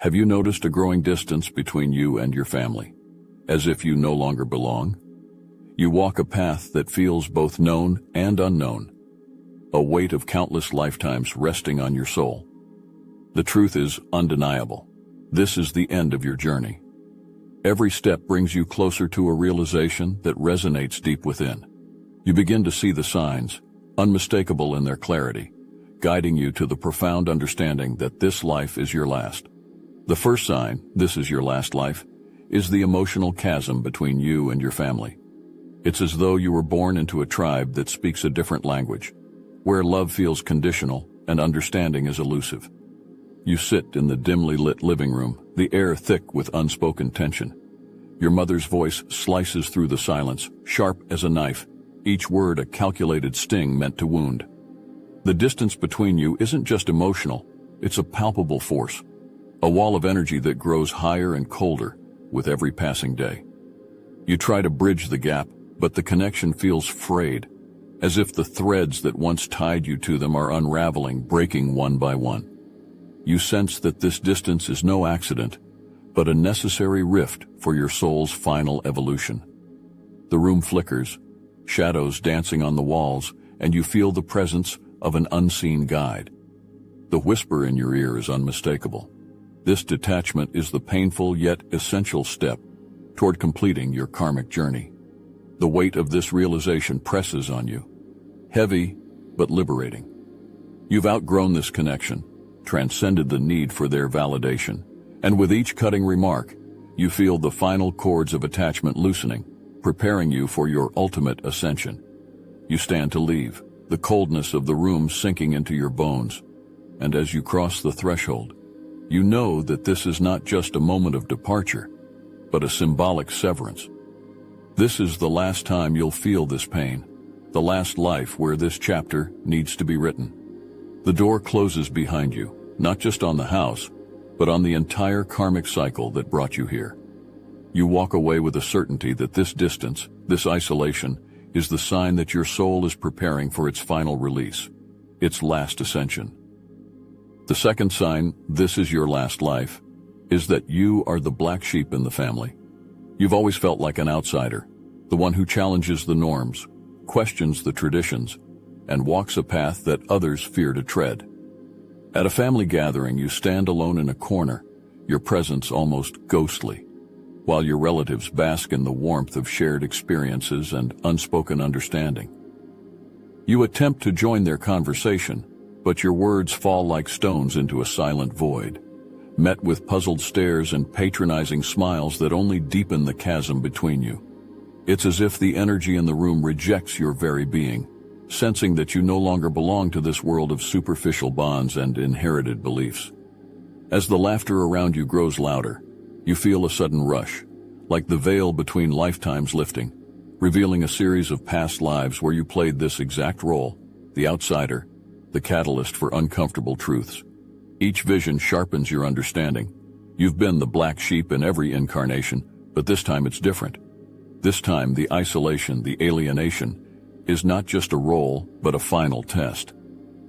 Have you noticed a growing distance between you and your family, as if you no longer belong? You walk a path that feels both known and unknown, a weight of countless lifetimes resting on your soul. The truth is undeniable. This is the end of your journey. Every step brings you closer to a realization that resonates deep within. You begin to see the signs, unmistakable in their clarity, guiding you to the profound understanding that this life is your last. The first sign, this is your last life, is the emotional chasm between you and your family. It's as though you were born into a tribe that speaks a different language, where love feels conditional and understanding is elusive. You sit in the dimly lit living room, the air thick with unspoken tension. Your mother's voice slices through the silence, sharp as a knife, each word a calculated sting meant to wound. The distance between you isn't just emotional, it's a palpable force, a wall of energy that grows higher and colder with every passing day. You try to bridge the gap, but the connection feels frayed, as if the threads that once tied you to them are unraveling, breaking one by one. You sense that this distance is no accident, but a necessary rift for your soul's final evolution. The room flickers, shadows dancing on the walls, and you feel the presence of an unseen guide. The whisper in your ear is unmistakable. This detachment is the painful yet essential step toward completing your karmic journey. The weight of this realization presses on you, heavy but liberating. You've outgrown this connection, transcended the need for their validation, and with each cutting remark, you feel the final cords of attachment loosening, preparing you for your ultimate ascension. You stand to leave, the coldness of the room sinking into your bones, and as you cross the threshold, you know that this is not just a moment of departure, but a symbolic severance. This is the last time you'll feel this pain, the last life where this chapter needs to be written. The door closes behind you, not just on the house, but on the entire karmic cycle that brought you here. You walk away with a certainty that this distance, this isolation, is the sign that your soul is preparing for its final release, its last ascension. The second sign, this is your last life, is that you are the black sheep in the family. You've always felt like an outsider, the one who challenges the norms, questions the traditions, and walks a path that others fear to tread. At a family gathering, you stand alone in a corner, your presence almost ghostly, while your relatives bask in the warmth of shared experiences and unspoken understanding. You attempt to join their conversation, but your words fall like stones into a silent void, met with puzzled stares and patronizing smiles that only deepen the chasm between you. It's as if the energy in the room rejects your very being, sensing that you no longer belong to this world of superficial bonds and inherited beliefs. As the laughter around you grows louder, you feel a sudden rush, like the veil between lifetimes lifting, revealing a series of past lives where you played this exact role, the outsider, the catalyst for uncomfortable truths. Each vision sharpens your understanding. You've been the black sheep in every incarnation, but this time it's different. This time the isolation, the alienation, is not just a role, but a final test.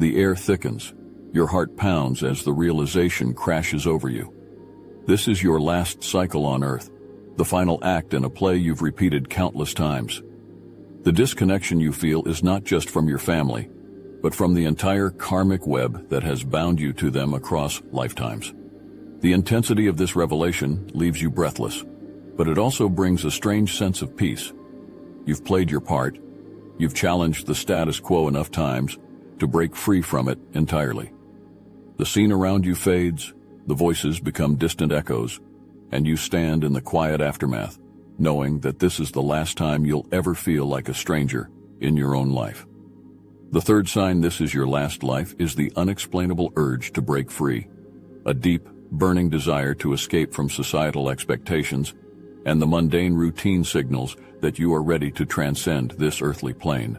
The air thickens, your heart pounds as the realization crashes over you. This is your last cycle on Earth, the final act in a play you've repeated countless times. The disconnection you feel is not just from your family, but from the entire karmic web that has bound you to them across lifetimes. The intensity of this revelation leaves you breathless, but it also brings a strange sense of peace. You've played your part. You've challenged the status quo enough times to break free from it entirely. The scene around you fades, the voices become distant echoes, and you stand in the quiet aftermath, knowing that this is the last time you'll ever feel like a stranger in your own life. The third sign this is your last life is the unexplainable urge to break free, a deep, burning desire to escape from societal expectations and the mundane routine signals that you are ready to transcend this earthly plane.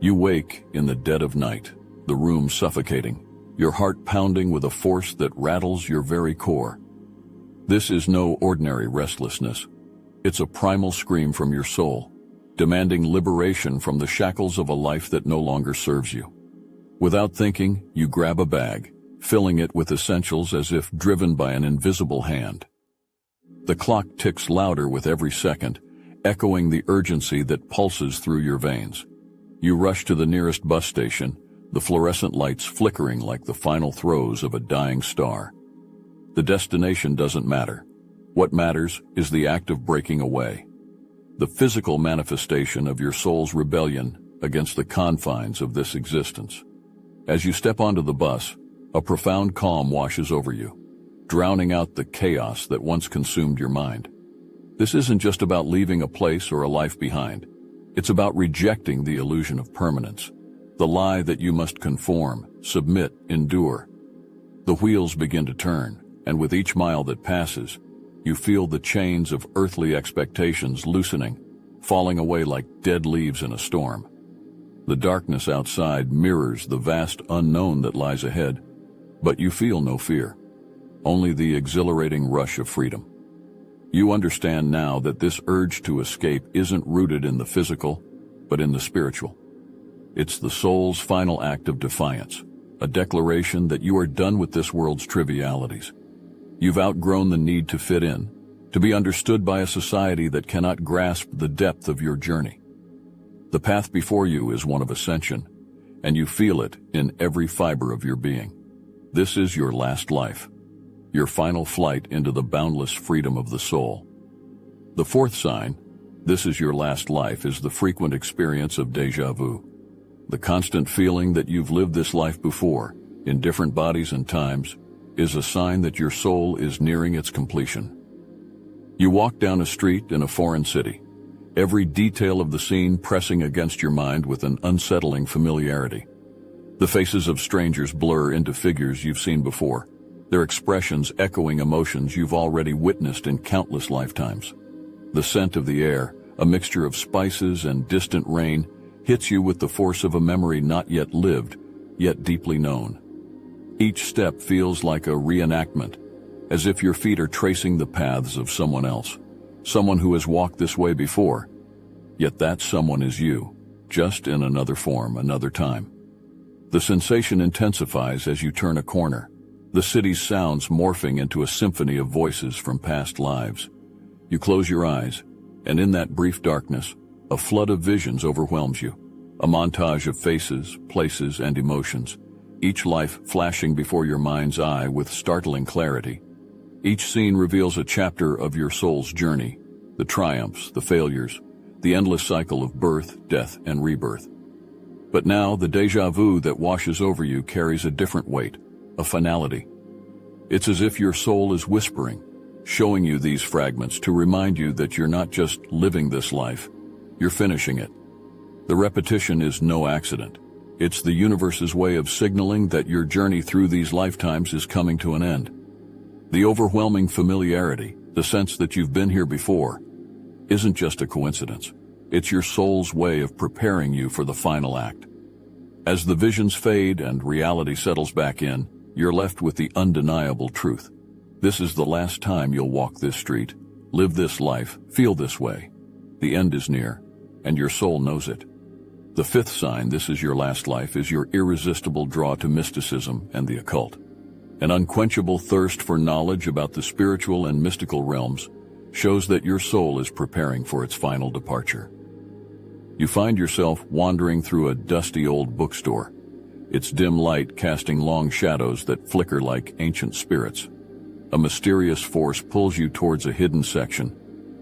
You wake in the dead of night, the room suffocating, your heart pounding with a force that rattles your very core. This is no ordinary restlessness. It's a primal scream from your soul, demanding liberation from the shackles of a life that no longer serves you. Without thinking, you grab a bag, filling it with essentials as if driven by an invisible hand. The clock ticks louder with every second, echoing the urgency that pulses through your veins. You rush to the nearest bus station, the fluorescent lights flickering like the final throes of a dying star. The destination doesn't matter. What matters is the act of breaking away, the physical manifestation of your soul's rebellion against the confines of this existence. As you step onto the bus, a profound calm washes over you, drowning out the chaos that once consumed your mind. This isn't just about leaving a place or a life behind. It's about rejecting the illusion of permanence, the lie that you must conform, submit, endure. The wheels begin to turn, and with each mile that passes, you feel the chains of earthly expectations loosening, falling away like dead leaves in a storm. The darkness outside mirrors the vast unknown that lies ahead, but you feel no fear, only the exhilarating rush of freedom. You understand now that this urge to escape isn't rooted in the physical, but in the spiritual. It's the soul's final act of defiance, a declaration that you are done with this world's trivialities. You've outgrown the need to fit in, to be understood by a society that cannot grasp the depth of your journey. The path before you is one of ascension, and you feel it in every fiber of your being. This is your last life, your final flight into the boundless freedom of the soul. The fourth sign, this is your last life, is the frequent experience of déjà vu. The constant feeling that you've lived this life before, in different bodies and times, is a sign that your soul is nearing its completion. You walk down a street in a foreign city, every detail of the scene pressing against your mind with an unsettling familiarity. The faces of strangers blur into figures you've seen before, their expressions echoing emotions you've already witnessed in countless lifetimes. The scent of the air, a mixture of spices and distant rain, hits you with the force of a memory not yet lived, yet deeply known. Each step feels like a reenactment, as if your feet are tracing the paths of someone else, someone who has walked this way before. Yet that someone is you, just in another form, another time. The sensation intensifies as you turn a corner, the city's sounds morphing into a symphony of voices from past lives. You close your eyes, and in that brief darkness, a flood of visions overwhelms you, a montage of faces, places, and emotions, each life flashing before your mind's eye with startling clarity. Each scene reveals a chapter of your soul's journey, the triumphs, the failures, the endless cycle of birth, death, and rebirth. But now the déjà vu that washes over you carries a different weight, a finality. It's as if your soul is whispering, showing you these fragments to remind you that you're not just living this life, you're finishing it. The repetition is no accident. It's the universe's way of signaling that your journey through these lifetimes is coming to an end. The overwhelming familiarity, the sense that you've been here before, isn't just a coincidence. It's your soul's way of preparing you for the final act. As the visions fade and reality settles back in, you're left with the undeniable truth. This is the last time you'll walk this street, live this life, feel this way. The end is near, and your soul knows it. The fifth sign, this is your last life, is your irresistible draw to mysticism and the occult. An unquenchable thirst for knowledge about the spiritual and mystical realms shows that your soul is preparing for its final departure. You find yourself wandering through a dusty old bookstore, its dim light casting long shadows that flicker like ancient spirits. A mysterious force pulls you towards a hidden section,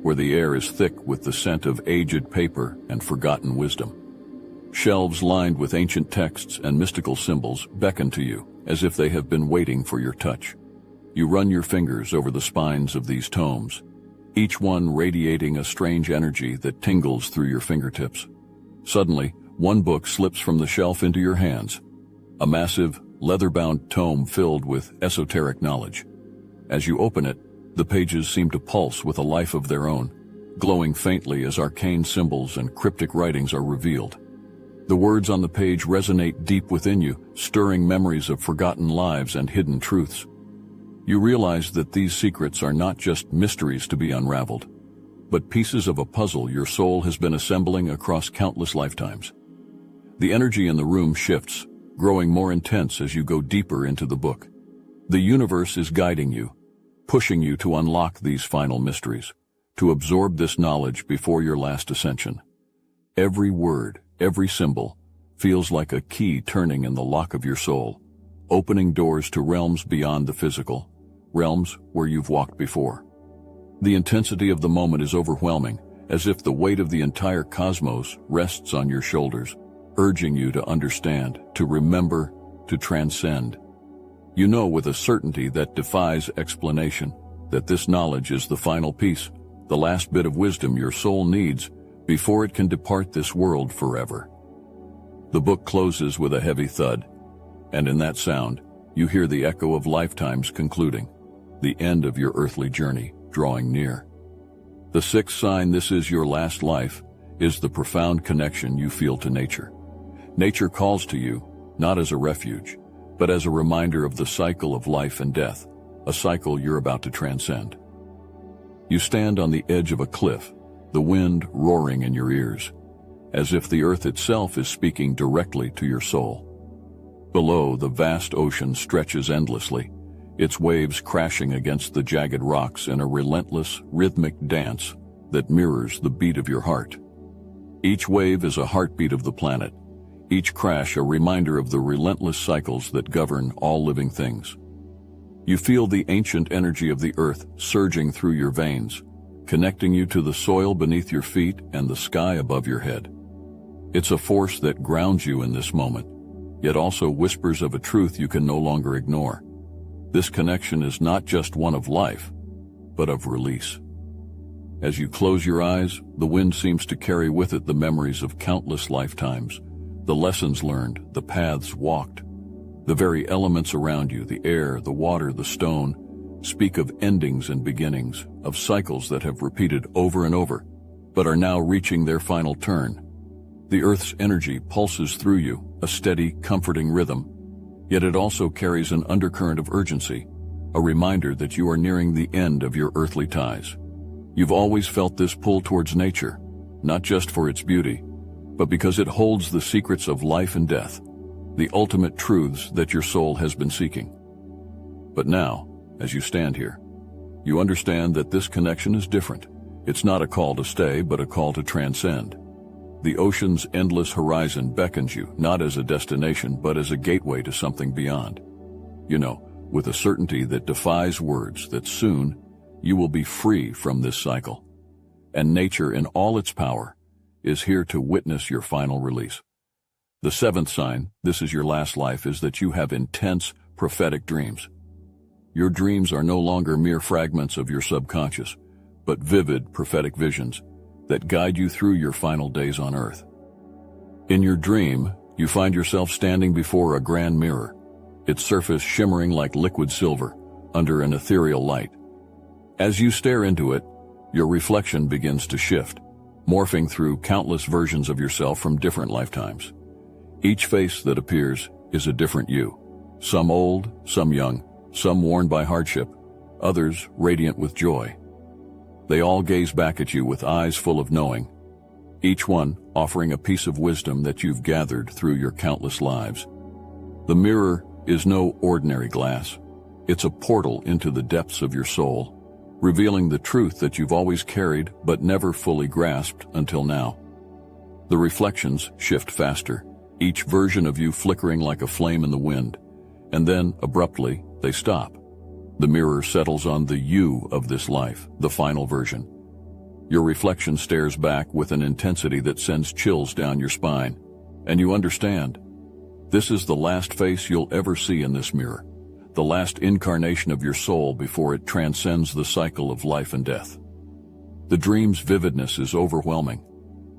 where the air is thick with the scent of aged paper and forgotten wisdom. Shelves lined with ancient texts and mystical symbols beckon to you, as if they have been waiting for your touch. You run your fingers over the spines of these tomes, each one radiating a strange energy that tingles through your fingertips. Suddenly, one book slips from the shelf into your hands, a massive, leather-bound tome filled with esoteric knowledge. As you open it, the pages seem to pulse with a life of their own, glowing faintly as arcane symbols and cryptic writings are revealed. The words on the page resonate deep within you, stirring memories of forgotten lives and hidden truths. You realize that these secrets are not just mysteries to be unraveled, but pieces of a puzzle your soul has been assembling across countless lifetimes. The energy in the room shifts, growing more intense as you go deeper into the book. The universe is guiding you, pushing you to unlock these final mysteries, to absorb this knowledge before your last ascension. Every word, every symbol, feels like a key turning in the lock of your soul, opening doors to realms beyond the physical, realms where you've walked before. The intensity of the moment is overwhelming, as if the weight of the entire cosmos rests on your shoulders, urging you to understand, to remember, to transcend. You know with a certainty that defies explanation that this knowledge is the final piece, the last bit of wisdom your soul needs before it can depart this world forever. The book closes with a heavy thud, and in that sound, you hear the echo of lifetimes concluding, the end of your earthly journey drawing near. The sixth sign, this is your last life, is the profound connection you feel to nature. Nature calls to you, not as a refuge, but as a reminder of the cycle of life and death, a cycle you're about to transcend. You stand on the edge of a cliff, the wind roaring in your ears, as if the earth itself is speaking directly to your soul. Below, the vast ocean stretches endlessly, its waves crashing against the jagged rocks in a relentless, rhythmic dance that mirrors the beat of your heart. Each wave is a heartbeat of the planet, each crash a reminder of the relentless cycles that govern all living things. You feel the ancient energy of the earth surging through your veins, connecting you to the soil beneath your feet and the sky above your head. It's a force that grounds you in this moment, yet also whispers of a truth you can no longer ignore. This connection is not just one of life, but of release. As you close your eyes, the wind seems to carry with it the memories of countless lifetimes, the lessons learned, the paths walked. The very elements around you, the air, the water, the stone, speak of endings and beginnings, of cycles that have repeated over and over, but are now reaching their final turn. The earth's energy pulses through you, a steady, comforting rhythm, yet it also carries an undercurrent of urgency, a reminder that you are nearing the end of your earthly ties. You've always felt this pull towards nature, not just for its beauty, but because it holds the secrets of life and death, the ultimate truths that your soul has been seeking. But now, as you stand here, you understand that this connection is different. It's not a call to stay, but a call to transcend. The ocean's endless horizon beckons you, not as a destination, but as a gateway to something beyond. You know, with a certainty that defies words, that soon you will be free from this cycle. And nature, in all its power, is here to witness your final release. The seventh sign, this is your last life, is that you have intense, prophetic dreams. Your dreams are no longer mere fragments of your subconscious, but vivid, prophetic visions that guide you through your final days on earth. In your dream, you find yourself standing before a grand mirror, its surface shimmering like liquid silver under an ethereal light. As you stare into it, your reflection begins to shift, morphing through countless versions of yourself from different lifetimes. Each face that appears is a different you, some old, some young, some worn by hardship, others radiant with joy. They all gaze back at you with eyes full of knowing, each one offering a piece of wisdom that you've gathered through your countless lives. The mirror is no ordinary glass. It's a portal into the depths of your soul, revealing the truth that you've always carried but never fully grasped until now. The reflections shift faster, each version of you flickering like a flame in the wind, and then, abruptly, they stop. The mirror settles on the you of this life, the final version. Your reflection stares back with an intensity that sends chills down your spine, and you understand. This is the last face you'll ever see in this mirror, the last incarnation of your soul before it transcends the cycle of life and death. The dream's vividness is overwhelming,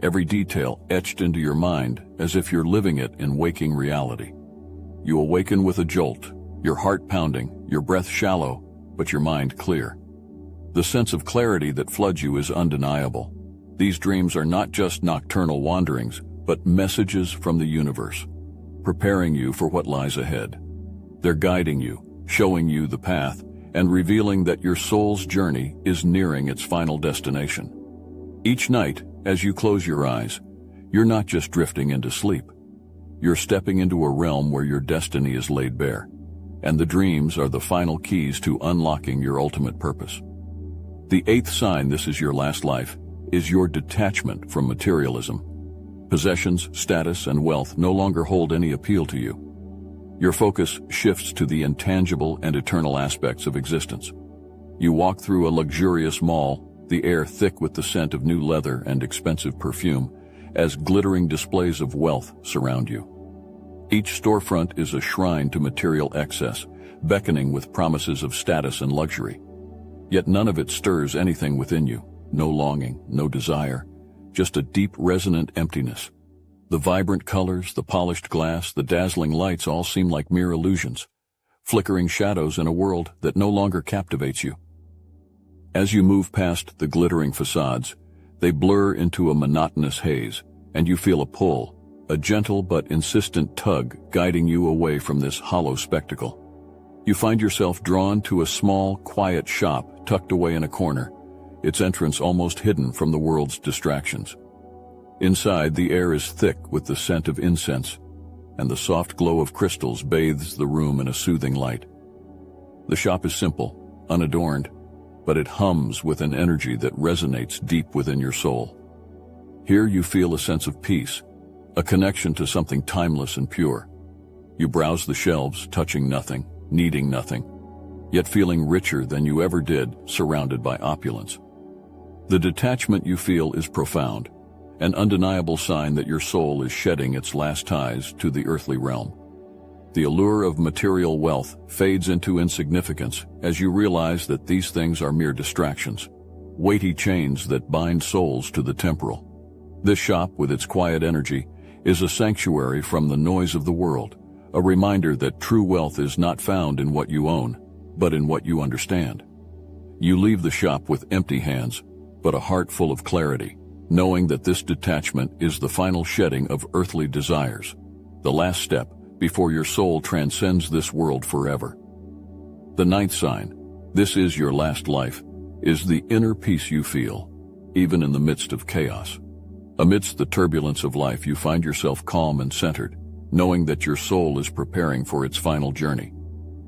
every detail etched into your mind as if you're living it in waking reality. You awaken with a jolt, your heart pounding, your breath shallow, but your mind clear. The sense of clarity that floods you is undeniable. These dreams are not just nocturnal wanderings, but messages from the universe, preparing you for what lies ahead. They're guiding you, showing you the path, and revealing that your soul's journey is nearing its final destination. Each night, as you close your eyes, you're not just drifting into sleep. You're stepping into a realm where your destiny is laid bare, and the dreams are the final keys to unlocking your ultimate purpose. The eighth sign, this is your last life, is your detachment from materialism. Possessions, status, and wealth no longer hold any appeal to you. Your focus shifts to the intangible and eternal aspects of existence. You walk through a luxurious mall, the air thick with the scent of new leather and expensive perfume, as glittering displays of wealth surround you. Each storefront is a shrine to material excess, beckoning with promises of status and luxury. Yet none of it stirs anything within you, no longing, no desire, just a deep resonant emptiness. The vibrant colors, the polished glass, the dazzling lights all seem like mere illusions, flickering shadows in a world that no longer captivates you. As you move past the glittering facades, they blur into a monotonous haze, and you feel a pull, a gentle but insistent tug guiding you away from this hollow spectacle. You find yourself drawn to a small, quiet shop tucked away in a corner, its entrance almost hidden from the world's distractions. Inside, the air is thick with the scent of incense, and the soft glow of crystals bathes the room in a soothing light. The shop is simple, unadorned, but it hums with an energy that resonates deep within your soul. Here you feel a sense of peace, a connection to something timeless and pure. You browse the shelves, touching nothing, needing nothing, yet feeling richer than you ever did, surrounded by opulence. The detachment you feel is profound, an undeniable sign that your soul is shedding its last ties to the earthly realm. The allure of material wealth fades into insignificance as you realize that these things are mere distractions, weighty chains that bind souls to the temporal. This shop, with its quiet energy, is a sanctuary from the noise of the world, a reminder that true wealth is not found in what you own, but in what you understand. You leave the shop with empty hands, but a heart full of clarity, knowing that this detachment is the final shedding of earthly desires, the last step before your soul transcends this world forever. The ninth sign, this is your last life, is the inner peace you feel, even in the midst of chaos. Amidst the turbulence of life, you find yourself calm and centered, knowing that your soul is preparing for its final journey.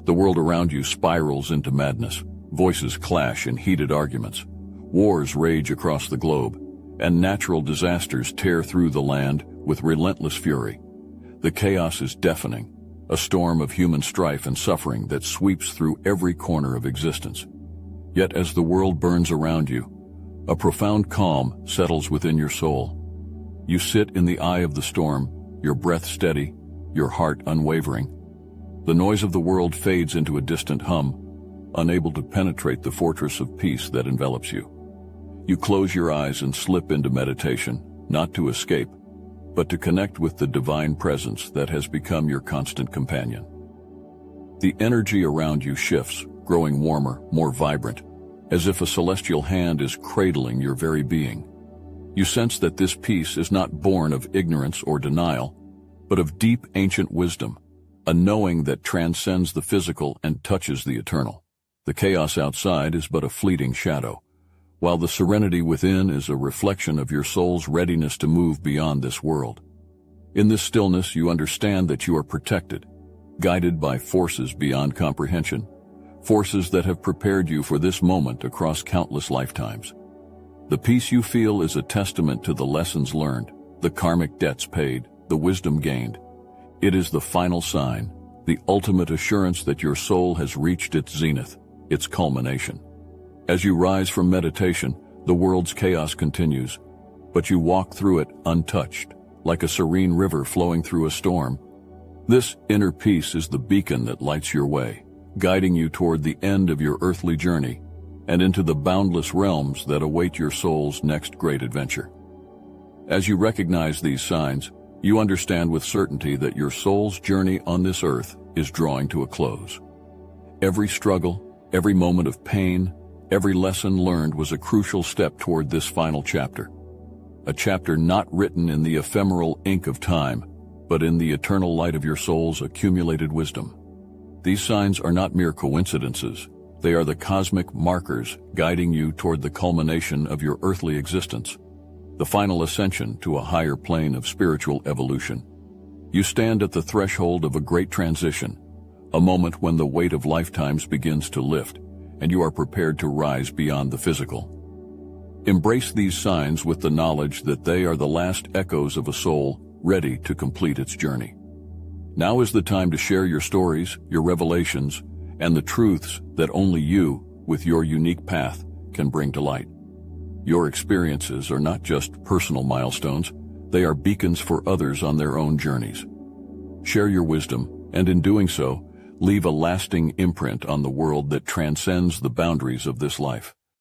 The world around you spirals into madness, voices clash in heated arguments, wars rage across the globe, and natural disasters tear through the land with relentless fury. The chaos is deafening, a storm of human strife and suffering that sweeps through every corner of existence. Yet as the world burns around you, a profound calm settles within your soul. You sit in the eye of the storm, your breath steady, your heart unwavering. The noise of the world fades into a distant hum, unable to penetrate the fortress of peace that envelops you. You close your eyes and slip into meditation, not to escape, but to connect with the divine presence that has become your constant companion. The energy around you shifts, growing warmer, more vibrant, as if a celestial hand is cradling your very being. You sense that this peace is not born of ignorance or denial, but of deep ancient wisdom, a knowing that transcends the physical and touches the eternal. The chaos outside is but a fleeting shadow, while the serenity within is a reflection of your soul's readiness to move beyond this world. In this stillness, you understand that you are protected, guided by forces beyond comprehension, forces that have prepared you for this moment across countless lifetimes. The peace you feel is a testament to the lessons learned, the karmic debts paid, the wisdom gained. It is the final sign, the ultimate assurance that your soul has reached its zenith, its culmination. As you rise from meditation, the world's chaos continues, but you walk through it untouched, like a serene river flowing through a storm. This inner peace is the beacon that lights your way, guiding you toward the end of your earthly journey and into the boundless realms that await your soul's next great adventure. As you recognize these signs, you understand with certainty that your soul's journey on this earth is drawing to a close. Every struggle, every moment of pain, every lesson learned was a crucial step toward this final chapter. A chapter not written in the ephemeral ink of time, but in the eternal light of your soul's accumulated wisdom. These signs are not mere coincidences. They are the cosmic markers guiding you toward the culmination of your earthly existence, the final ascension to a higher plane of spiritual evolution. You stand at the threshold of a great transition, a moment when the weight of lifetimes begins to lift, and you are prepared to rise beyond the physical. Embrace these signs with the knowledge that they are the last echoes of a soul ready to complete its journey. Now is the time to share your stories, your revelations, and the truths that only you, with your unique path, can bring to light. Your experiences are not just personal milestones, they are beacons for others on their own journeys. Share your wisdom, and in doing so, leave a lasting imprint on the world that transcends the boundaries of this life.